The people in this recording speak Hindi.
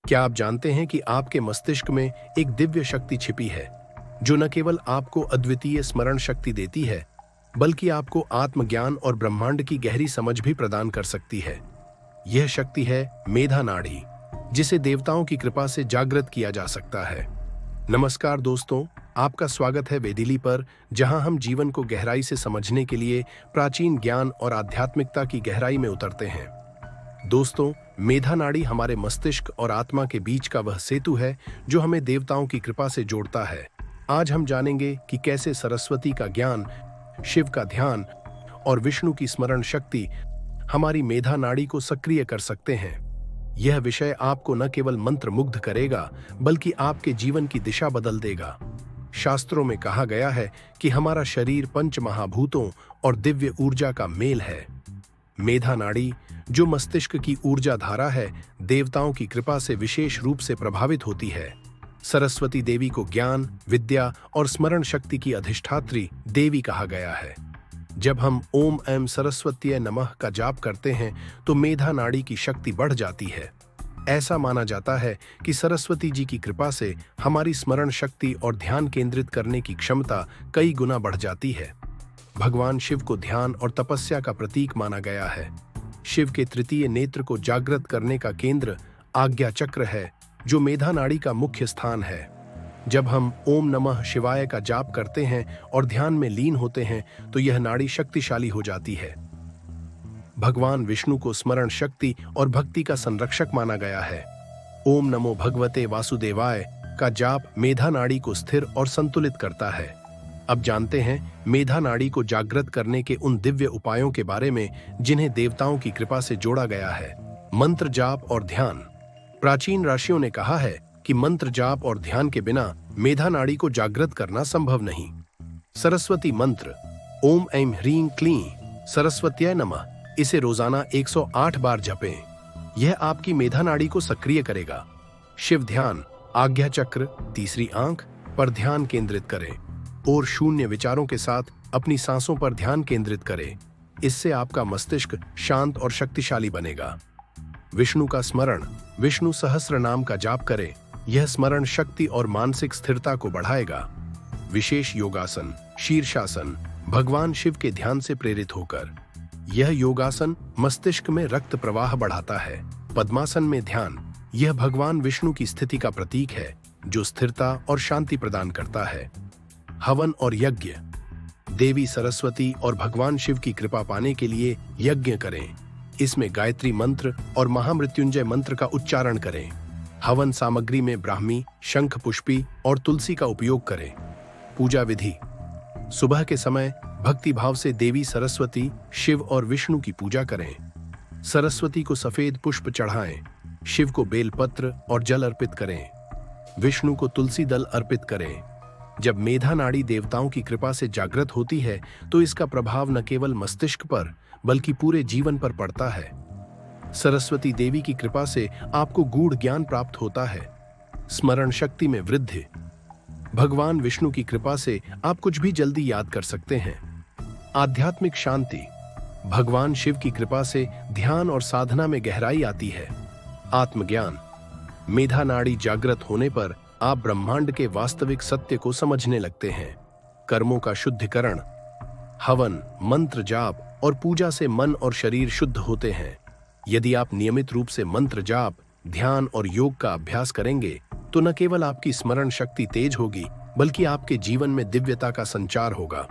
क्या आप जानते हैं कि आपके मस्तिष्क में एक दिव्य शक्ति छिपी है जो न केवल आपको अद्वितीय स्मरण शक्ति देती है बल्कि आपको आत्मज्ञान और ब्रह्मांड की गहरी समझ भी प्रदान कर सकती है। यह शक्ति है मेधा नाड़ी, जिसे देवताओं की कृपा से जागृत किया जा सकता है। नमस्कार दोस्तों, आपका स्वागत है वेदिली पर, जहां हम जीवन को गहराई से समझने के लिए प्राचीन ज्ञान और आध्यात्मिकता की गहराई में उतरते हैं। दोस्तों, मेधा नाड़ी हमारे मस्तिष्क और आत्मा के बीच का वह सेतु है जो हमें देवताओं की कृपा से जोड़ता है। आज हम जानेंगे कि कैसे सरस्वती का ज्ञान, शिव का ध्यान और विष्णु की स्मरण शक्ति हमारी मेधा नाड़ी को सक्रिय कर सकते हैं। यह विषय आपको न केवल मंत्र मुग्ध करेगा बल्कि आपके जीवन की दिशा बदल देगा। शास्त्रों में कहा गया है कि हमारा शरीर पंच महाभूतों और दिव्य ऊर्जा का मेल है। मेधा नाड़ी, जो मस्तिष्क की ऊर्जा धारा है, देवताओं की कृपा से विशेष रूप से प्रभावित होती है। सरस्वती देवी को ज्ञान, विद्या और स्मरण शक्ति की अधिष्ठात्री देवी कहा गया है। जब हम ओम ऐं सरस्वत्यै नमः का जाप करते हैं तो मेधा नाड़ी की शक्ति बढ़ जाती है। ऐसा माना जाता है कि सरस्वती जी की कृपा से हमारी स्मरण शक्ति और ध्यान केंद्रित करने की क्षमता कई गुना बढ़ जाती है। भगवान शिव को ध्यान और तपस्या का प्रतीक माना गया है। शिव के तृतीय नेत्र को जागृत करने का केंद्र आज्ञा चक्र है, जो मेधा नाड़ी का मुख्य स्थान है। जब हम ओम नमः शिवाय का जाप करते हैं और ध्यान में लीन होते हैं तो यह नाड़ी शक्तिशाली हो जाती है। भगवान विष्णु को स्मरण शक्ति और भक्ति का संरक्षक माना गया है। ओम नमो भगवते वासुदेवाय का जाप मेधा नाड़ी को स्थिर और संतुलित करता है। अब जानते हैं मेधा नाड़ी को जागृत करने के उन दिव्य उपायों के बारे में जिन्हें देवताओं की कृपा से जोड़ा गया है। मंत्र जाप और ध्यान। प्राचीन ऋषियों ने कहा है कि मंत्र जाप और ध्यान के बिना मेधा नाड़ी को जागृत करना संभव नहीं। सरस्वती मंत्र ओम ऐं ह्रीं क्लीं सरस्वत्यै नमः, इसे रोजाना 108 बार जपें। यह आपकी मेधा नाड़ी को सक्रिय करेगा। शिव ध्यान आज्ञा चक्र, तीसरी आंख पर ध्यान केंद्रित करें और शून्य विचारों के साथ अपनी सांसों पर ध्यान केंद्रित करें। इससे आपका मस्तिष्क शांत और शक्तिशाली बनेगा। विष्णु का स्मरण, विष्णु सहस्त्र नाम का जाप करें। यह स्मरण शक्ति और मानसिक स्थिरता को बढ़ाएगा। विशेष योगासन शीर्षासन, भगवान शिव के ध्यान से प्रेरित होकर यह योगासन मस्तिष्क में रक्त प्रवाह बढ़ाता है। पद्मासन में ध्यान, यह भगवान विष्णु की स्थिति का प्रतीक है जो स्थिरता और शांति प्रदान करता है। हवन और यज्ञ, देवी सरस्वती और भगवान शिव की कृपा पाने के लिए यज्ञ करें। इसमें गायत्री मंत्र और महामृत्युंजय मंत्र का उच्चारण करें। हवन सामग्री में ब्राह्मी, शंख पुष्पी और तुलसी का उपयोग करें। पूजा विधि, सुबह के समय भक्ति भाव से देवी सरस्वती, शिव और विष्णु की पूजा करें। सरस्वती को सफेद पुष्प चढ़ाएं, शिव को बेलपत्र और जल अर्पित करें, विष्णु को तुलसी दल अर्पित करें। जब मेधा नाड़ी देवताओं की कृपा से जागृत होती है तो इसका प्रभाव न केवल मस्तिष्क पर बल्कि पूरे जीवन पर पड़ता है। सरस्वती देवी की कृपा से आपको गूढ़ ज्ञान प्राप्त होता है। स्मरण शक्ति में वृद्धि, भगवान विष्णु की कृपा से आप कुछ भी जल्दी याद कर सकते हैं। आध्यात्मिक शांति, भगवान शिव की कृपा से ध्यान और साधना में गहराई आती है। आत्मज्ञान, मेधा नाड़ी जागृत होने पर आप ब्रह्मांड के वास्तविक सत्य को समझने लगते हैं। कर्मों का शुद्धिकरण, हवन, मंत्र जाप और पूजा से मन और शरीर शुद्ध होते हैं। यदि आप नियमित रूप से मंत्र जाप, ध्यान और योग का अभ्यास करेंगे तो न केवल आपकी स्मरण शक्ति तेज होगी बल्कि आपके जीवन में दिव्यता का संचार होगा।